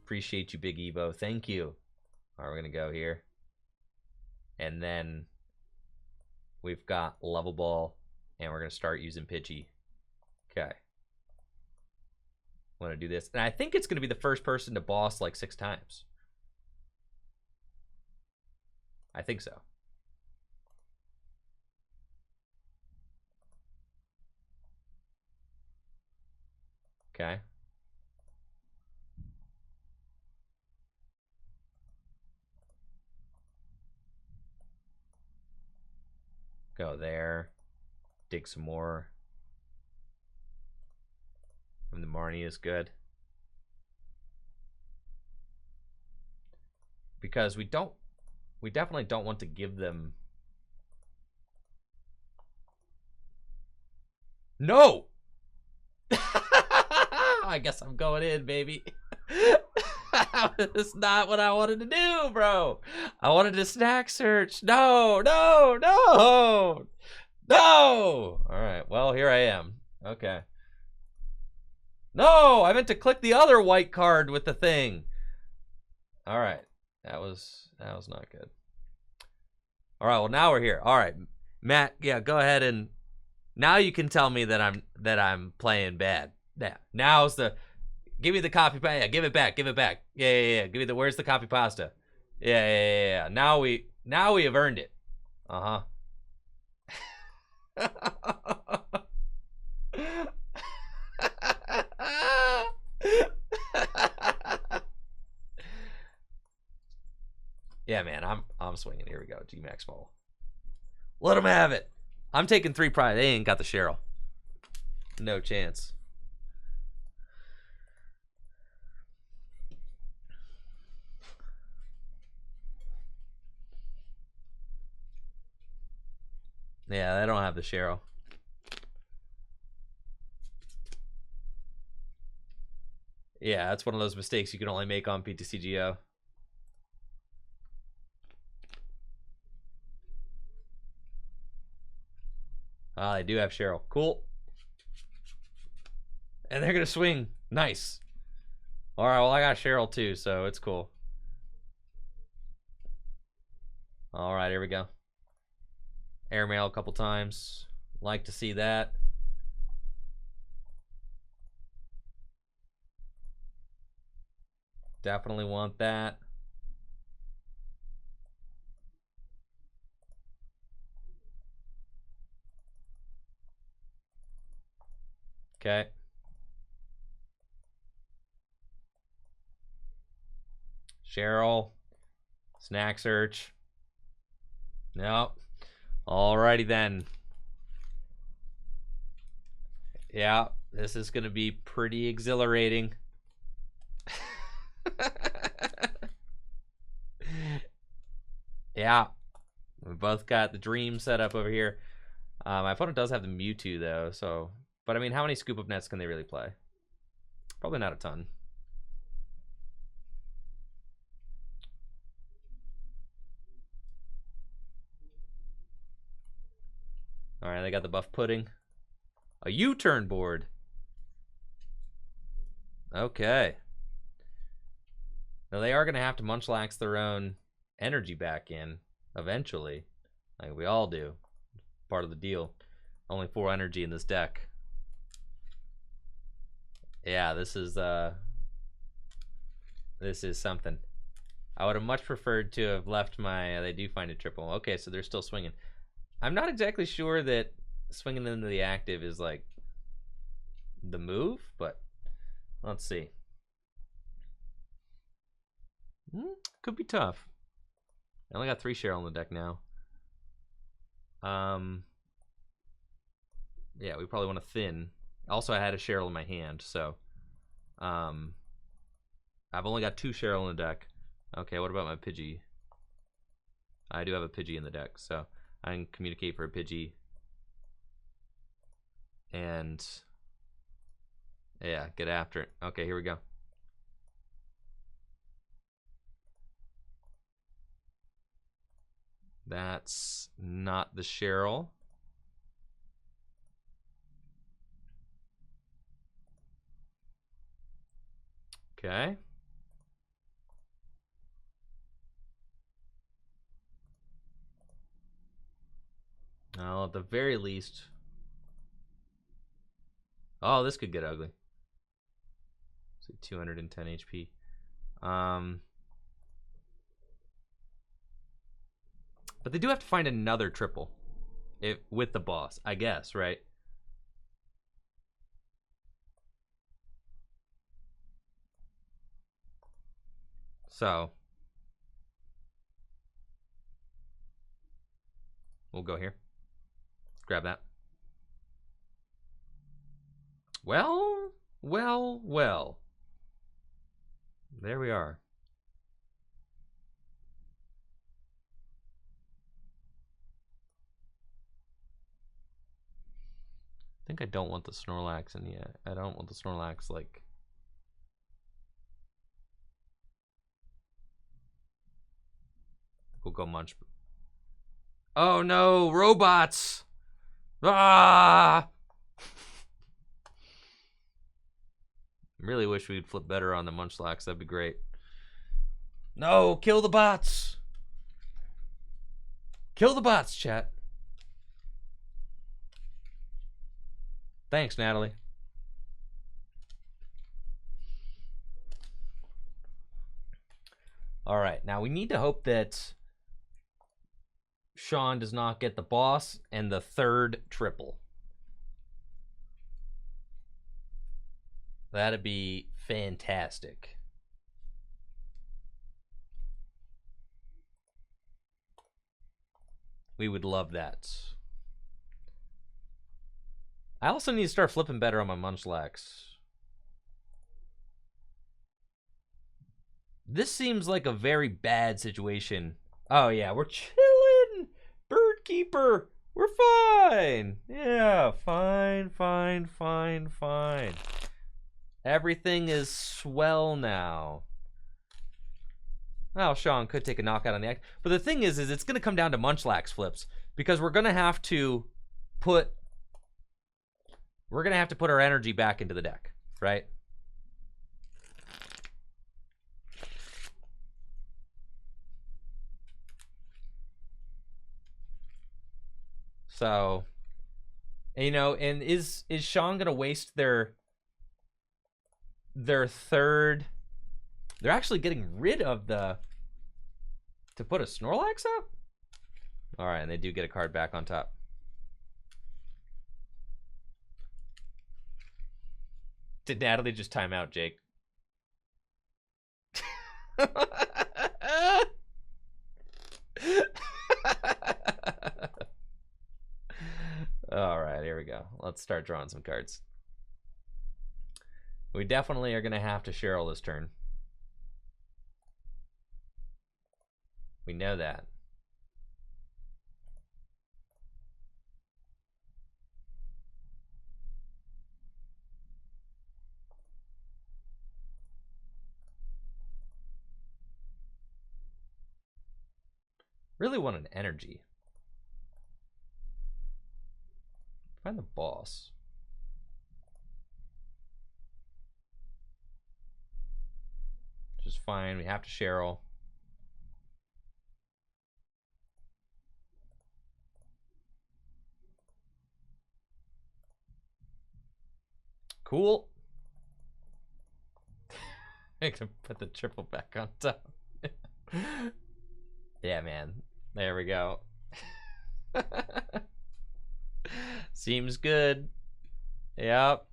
S1: Appreciate you, Big Evo. Thank you. All right, we're going to go here. And then we've got Level Ball, and we're going to start using Pidgey. Okay. Want to do this. And I think it's going to be the first person to boss like 6 times. I think so. Okay. Go there. Dig some more. And the Marnie is good. Because we definitely don't want to give them. No! I guess I'm going in, baby. That's not what I wanted to do, bro. I wanted to snack search. No. All right, well, here I am. Okay. No, I meant to click the other white card with the thing. All right, that was not good. All right, well, now we're here. All right, Matt, yeah, go ahead and now you can tell me that I'm playing bad. Yeah, now's the. Give me the copy pasta. Yeah, give it back. Yeah. Give me the. Where's the copy pasta? Yeah. Now we have earned it. I'm swinging. Here we go. G-Max Ball. Let them have it. I'm taking 3 pride. They ain't got the Cheryl. No chance. Yeah, they don't have the Cheryl. Yeah, that's one of those mistakes you can only make on PTCGO. Ah, they do have Cheryl. Cool. And they're going to swing. Nice. All right, well, I got Cheryl too, so it's cool. All right, here we go. Airmail a couple times. Like to see that. Definitely want that. Okay. Cheryl. Snack search. Nope. Alrighty then. Yeah, this is going to be pretty exhilarating. Yeah, we both got the dream set up over here. My opponent does have the Mewtwo though, so, but I mean, how many Scoop Up Nets can they really play? Probably not a ton. All right, they got the Buff Pudding. A U-turn board. Okay. Now they are going to have to Munchlax their own energy back in eventually, like we all do. Part of the deal. Only 4 energy in this deck. Yeah, this is something. I would have much preferred to have left my. They do find a triple. Okay, so they're still swinging. I'm not exactly sure that swinging into the active is like the move, but let's see. Could be tough. I only got 3 Cheryl on the deck now. Yeah, we probably want to thin. Also, I had a Cheryl in my hand, so I've only got 2 Cheryl in the deck. Okay, what about my Pidgey? I do have a Pidgey in the deck, so I can communicate for a Pidgey. And yeah, get after it. Okay, here we go. That's not the Cheryl. Okay. Well, at the very least. Oh, this could get ugly. So 210 HP. But they do have to find another triple with the boss, I guess, right? So we'll go here. Grab that. Well. There we are. I think I don't want the Snorlax in yet. I don't want the Snorlax, like... We'll go Munch. Oh no, robots! Ah! Really wish we'd flip better on the Munchlax. That'd be great. No, kill the bots! Kill the bots, chat. Thanks, Natalie. All right, now we need to hope that Sean does not get the boss and the 3rd triple. That'd be fantastic. We would love that. I also need to start flipping better on my Munchlax. This seems like a very bad situation. Oh yeah, we're chilling. Bird Keeper. We're fine. Yeah, fine. Everything is swell now. Well, Sean could take a knockout on the act. But the thing is it's going to come down to Munchlax flips. Because we're going to have to put our energy back into the deck, right? So, you know, and is Sean gonna waste their third? They're actually getting rid of the to put a Snorlax up. All right, and they do get a card back on top. Did Natalie just time out, Jake? All right, here we go. Let's start drawing some cards. We definitely are going to have to Cheryl this turn. We know that. Really want an energy. Find the boss. Which is fine. We have to Cheryl. Cool. I can put the triple back on top. Yeah, man. There we go. Seems good. Yep.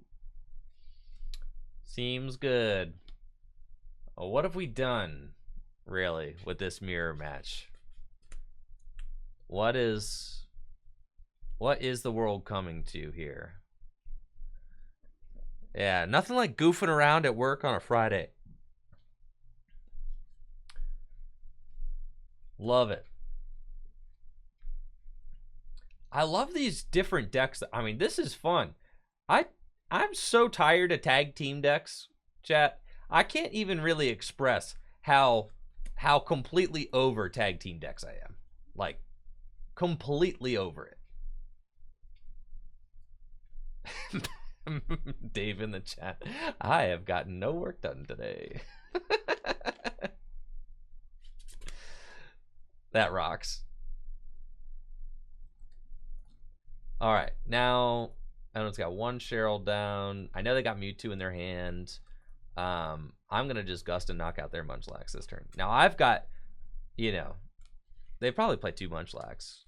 S1: Seems good. Oh, what have we done, really, with this mirror match? What is the world coming to here? Yeah, nothing like goofing around at work on a Friday. Love it. I love these different decks. I mean, this is fun. I'm so tired of tag team decks, chat. I can't even really express how completely over tag team decks I am. Like, completely over it. Dave in the chat. I have gotten no work done today. That rocks. All right, now I know it's got one Cheryl down. I know they got Mewtwo in their hand. I'm gonna just gust and knock out their Munchlax this turn. Now I've got, you know, they probably play two Munchlax,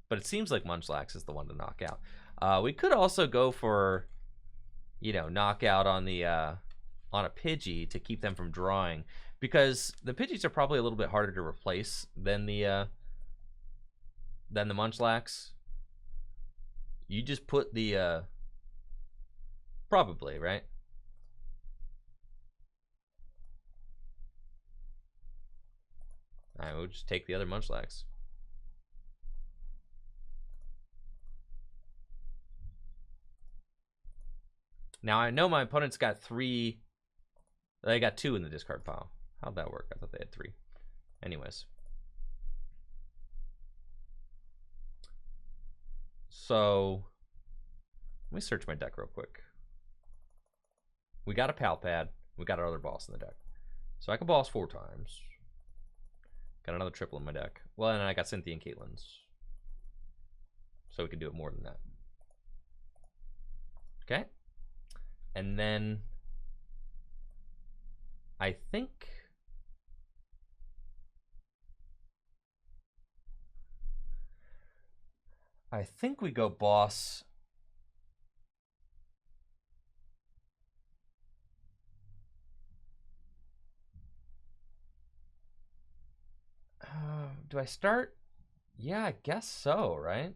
S1: but it seems like Munchlax is the one to knock out. We could also go for, you know, knockout on the on a Pidgey to keep them from drawing, because the Pidgeys are probably a little bit harder to replace than the Munchlax. You just put the probably, right? All right, we'll just take the other Munchlax. Now I know my opponent's got three. They got two in the discard pile. How'd that work? I thought they had three. Anyways. So let me search my deck real quick. We got a Pal Pad. We got our other boss in the deck. So I can boss 4 times. Got another triple in my deck. Well, and I got Cynthia and Caitlin's. So we can do it more than that. Okay. And then I think we go boss. Do I start? Yeah, I guess so, right?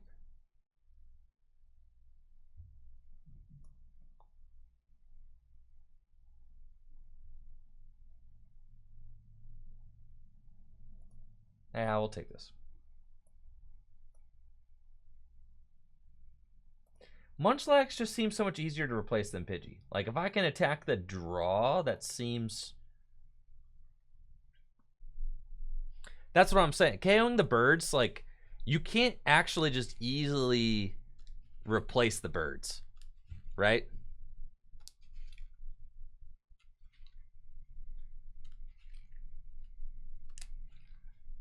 S1: Yeah, we'll take this. Munchlax just seems so much easier to replace than Pidgey. Like, if I can attack the draw, that seems... That's what I'm saying. KOing the birds, like, you can't actually just easily replace the birds, right?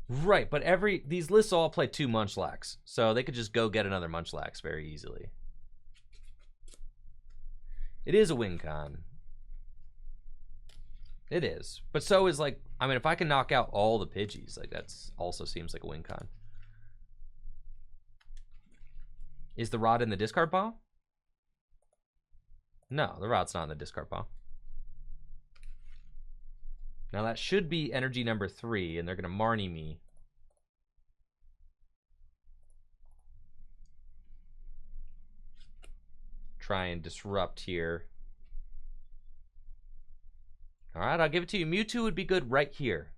S1: Right, but these lists all play 2 Munchlax, so they could just go get another Munchlax very easily. It is a win con. It is. But so is, like, I mean, if I can knock out all the Pidgeys, like, that's also seems like a win con. Is the Rod in the discard pile? No, the Rod's not in the discard pile. Now that should be energy number 3, and they're going to Marnie me. Try and disrupt here. Alright, I'll give it to you. Mewtwo would be good right here.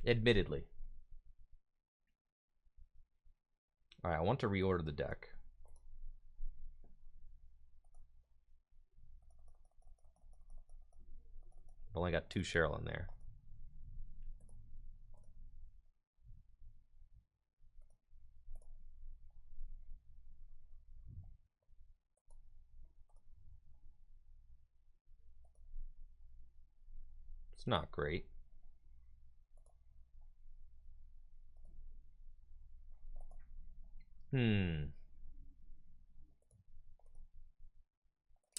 S1: Admittedly. Alright, I want to reorder the deck. I've only got 2 Cheryl in there. It's not great.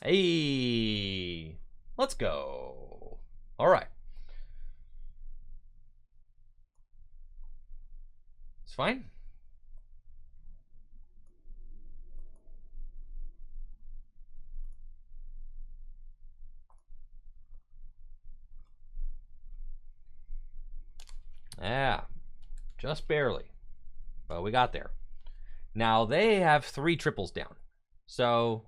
S1: Hey, let's go. All right. It's fine. Yeah, just barely. But we got there. Now they have 3 triples down. So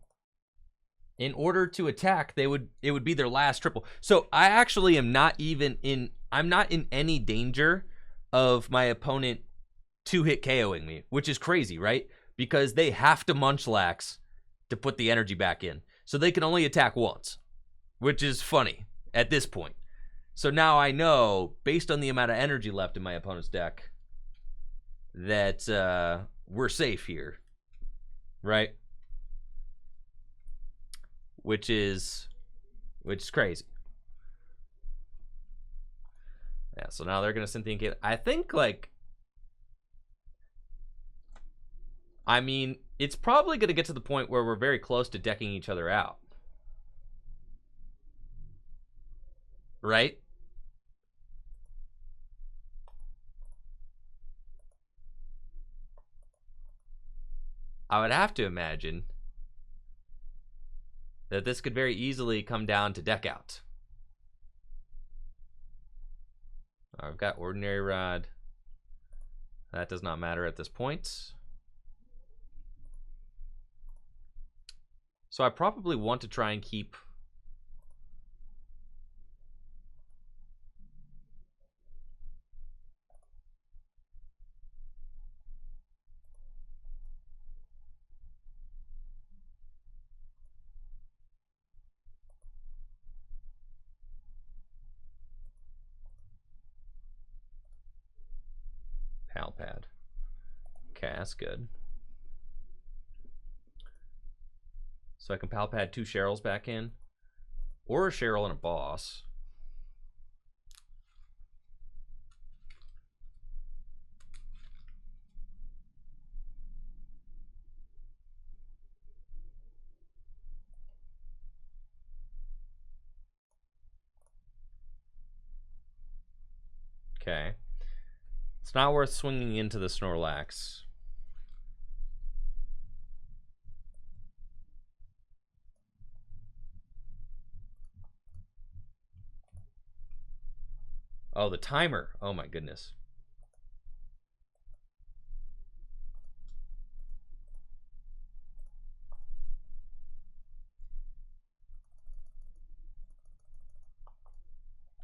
S1: in order to attack, it would be their last triple. So I actually am not I'm not in any danger of my opponent 2-hit KOing me, which is crazy, right? Because they have to Munchlax to put the energy back in. So they can only attack once, which is funny at this point. So now I know, based on the amount of energy left in my opponent's deck, that we're safe here, right? Which is crazy. Yeah, so now they're going to Cynthia Caitlin. I think, like, I mean, it's probably going to get to the point where we're very close to decking each other out. Right? I would have to imagine that this could very easily come down to deck out. I've got Ordinary Rod. That does not matter at this point. So I probably want to try and keep Pal Pad. Okay, that's good. So I can Pal Pad 2 Cheryls back in, or a Cheryl and a boss. Okay. It's not worth swinging into the Snorlax. Oh, the timer. Oh my goodness.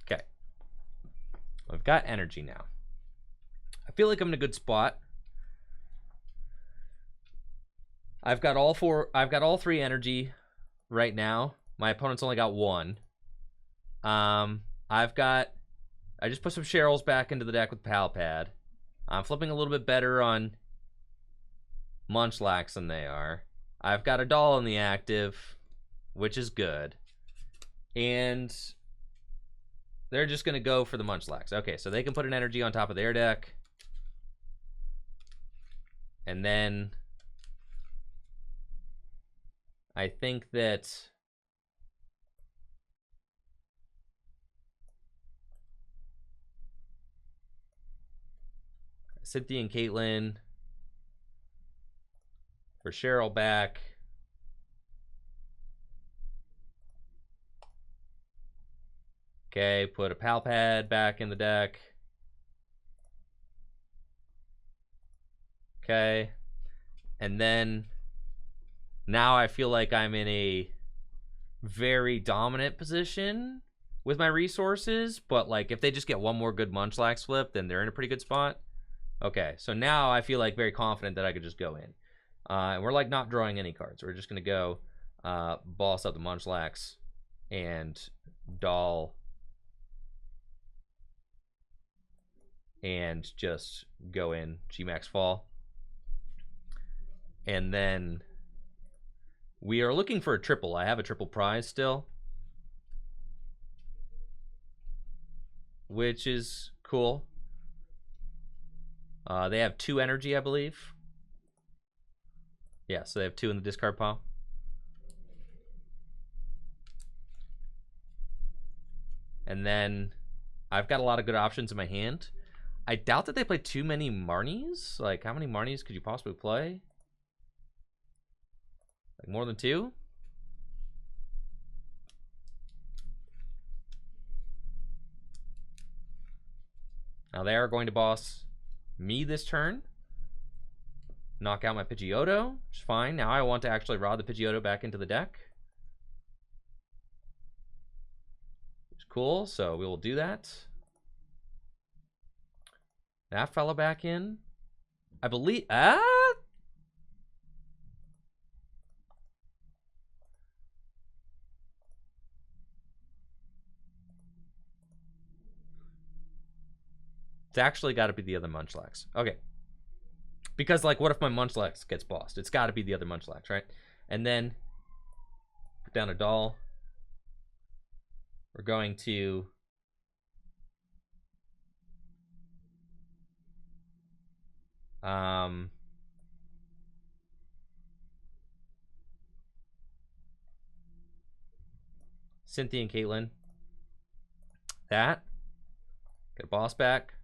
S1: Okay. I've got energy now. I feel like I'm in a good spot. I've got all three energy right now. My opponent's only got one. I just put some Cheryls back into the deck with Pal Pad. I'm flipping a little bit better on Munchlax than they are. I've got a doll in the active, which is good. And they're just going to go for the Munchlax. Okay, so they can put an energy on top of their deck. And then I think that Cynthia and Caitlin for Cheryl back. Okay, put a Pal Pad back in the deck. Okay. And then now I feel like I'm in a very dominant position with my resources, but like if they just get one more good Munchlax flip, then they're in a pretty good spot. Okay, so now I feel like very confident that I could just go in. And we're like not drawing any cards. We're just going to go boss up the Munchlax and doll and just go in G-Max Fall. And then we are looking for a triple. I have a triple prize still, which is cool. They have 2 energy, I believe. Yeah, so they have 2 in the discard pile. And then I've got a lot of good options in my hand. I doubt that they play too many Marnies. Like, how many Marnies could you possibly play? Like, more than 2? Now they are going to boss me this turn. Knock out my Pidgeotto, which is fine. Now I want to actually rod the Pidgeotto back into the deck. Which is cool, so we will do that. That fella back in. I believe... It's actually got to be the other Munchlax. Okay. Because, like, what if my Munchlax gets bossed? It's got to be the other Munchlax, right? And then put down a doll. We're going to Cynthia and Caitlin. That. Get a boss back.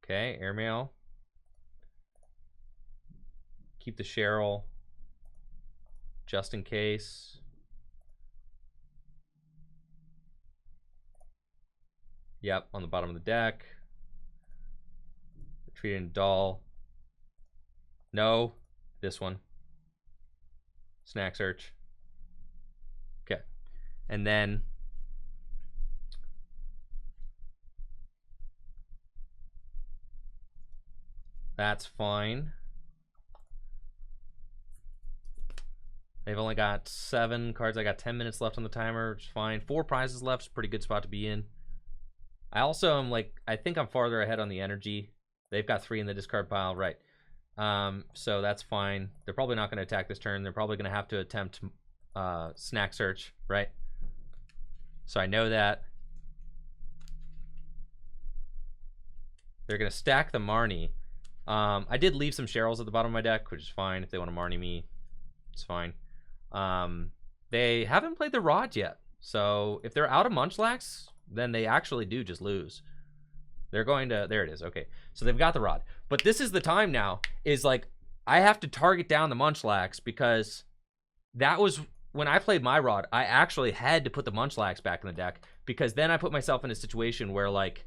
S1: Okay, airmail. Keep the Cheryl just in case. Yep, on the bottom of the deck. Retreating doll. No, this one. Snack search. Okay, and then that's fine. They've only got 7 cards. I got 10 minutes left on the timer, which is fine. 4 prizes left. It's a pretty good spot to be in. I also am like, I think I'm farther ahead on the energy. They've got 3 in the discard pile, right? So that's fine. They're probably not going to attack this turn. They're probably going to have to attempt snack search, right? So I know that. They're going to stack the Marnie. I did leave some Cheryls at the bottom of my deck, which is fine. If they want to Marnie me, it's fine. They haven't played the Rod yet. So if they're out of Munchlax, then they actually do just lose. They're going to, there it is. Okay, so they've got the Rod. But this is the time now, is like, I have to target down the Munchlax because that was when I played my Rod, I actually had to put the Munchlax back in the deck, because then I put myself in a situation where, like,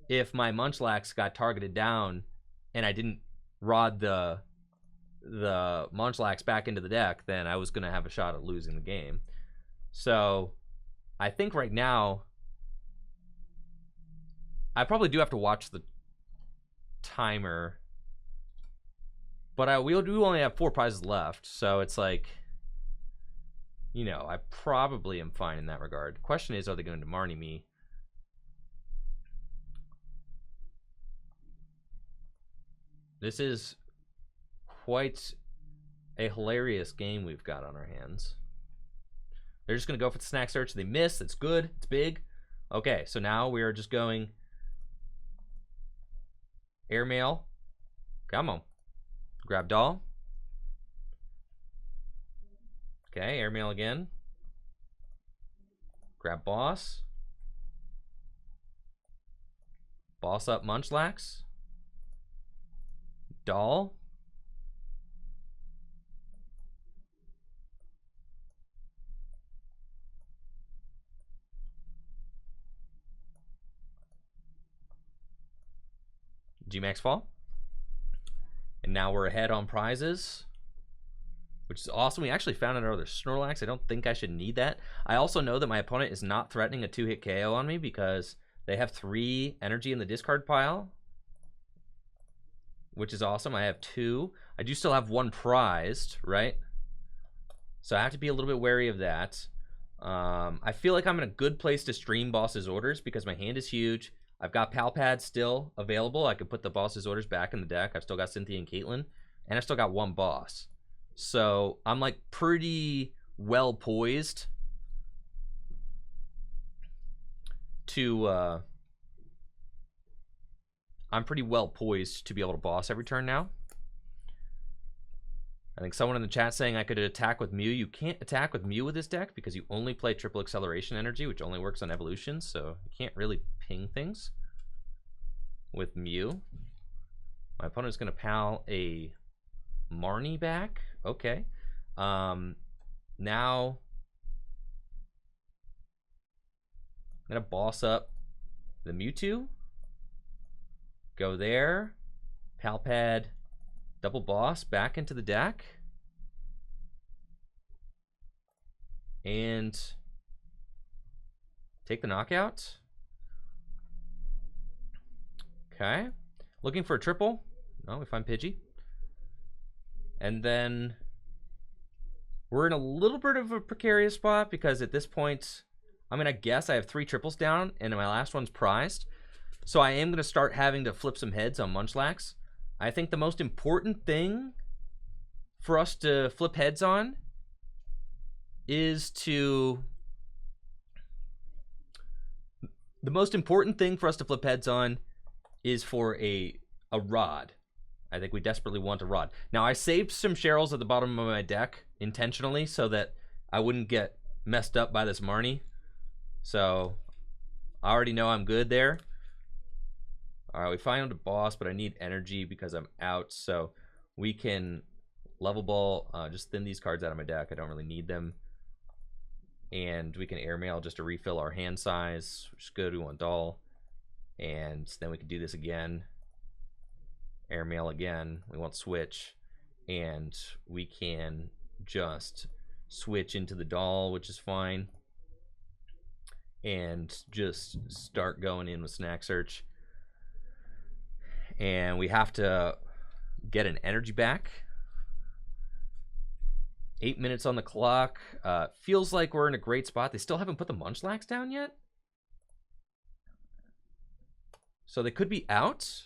S1: if my Munchlax got targeted down and I didn't Rod the Munchlax back into the deck, then I was going to have a shot at losing the game. So I think right now I probably do have to watch the timer, but we do only have 4 prizes left, so it's like, you know, I probably am fine in that regard. Question is, are they going to Marnie me? This is quite a hilarious game we've got on our hands. They're just going to go for the snack search. They miss. It's good. It's big. Okay, so now we are just going airmail. Come on. Grab doll. Okay, airmail again. Grab boss. Boss up Munchlax. Doll. GMAX fall. And now we're ahead on prizes, which is awesome. We actually found another Snorlax. I don't think I should need that. I also know that my opponent is not threatening a 2-hit KO on me because they have 3 energy in the discard pile, which is awesome. I have 2. I do still have 1 prized, right? So I have to be a little bit wary of that. I feel like I'm in a good place to stream boss's orders because my hand is huge. I've got Pal Pad still available. I could put the boss's orders back in the deck. I've still got Cynthia and Caitlin, and I've still got 1 boss. So I'm like pretty well poised to be able to boss every turn now. I think someone in the chat saying I could attack with Mew. You can't attack with Mew with this deck because you only play triple acceleration energy, which only works on evolutions, so you can't really ping things with Mew. My opponent's going to pal a Marnie back. Okay. Now I'm going to boss up the Mewtwo. Go there. Pal Pad double boss back into the deck. And take the knockout. Okay. Looking for a triple. No, we find Pidgey. And then we're in a little bit of a precarious spot because at this point, I'm going to guess I have 3 triples down and my last one's prized. So I am going to start having to flip some heads on Munchlax. I think the most important thing for us to flip heads on is to... The most important thing for us to flip heads on is for a Rod. I think we desperately want a Rod. Now, I saved some Cheryls at the bottom of my deck intentionally so that I wouldn't get messed up by this Marnie. So, I already know I'm good there. Alright, we found a boss, but I need energy because I'm out. So, we can Level Ball, just thin these cards out of my deck. I don't really need them. And we can airmail just to refill our hand size, which is good. We want doll. And then we can do this again. Airmail again. We want switch. And we can just switch into the doll, which is fine. And just start going in with snack search. And we have to get an energy back. 8 minutes on the clock. Feels like we're in a great spot. They still haven't put the Munchlax down yet. So they could be out.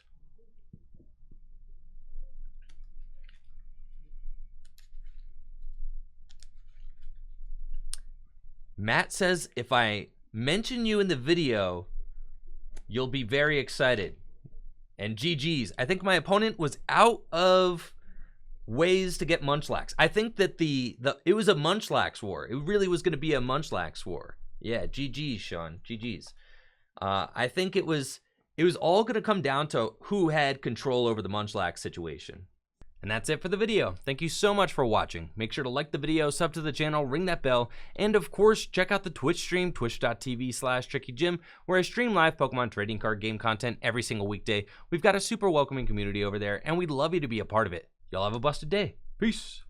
S1: Matt says, if I mention you in the video, you'll be very excited. And GG's. I think my opponent was out of ways to get Munchlax. I think that it was a Munchlax war. It really was going to be a Munchlax war. Yeah, GG's, Sean. GG's. I think it was all going to come down to who had control over the Munchlax situation. And that's it for the video. Thank you so much for watching. Make sure to like the video, sub to the channel, ring that bell, and of course, check out the Twitch stream, twitch.tv/TrickyJim, where I stream live Pokemon trading card game content every single weekday. We've got a super welcoming community over there, and we'd love you to be a part of it. Y'all have a busted day. Peace.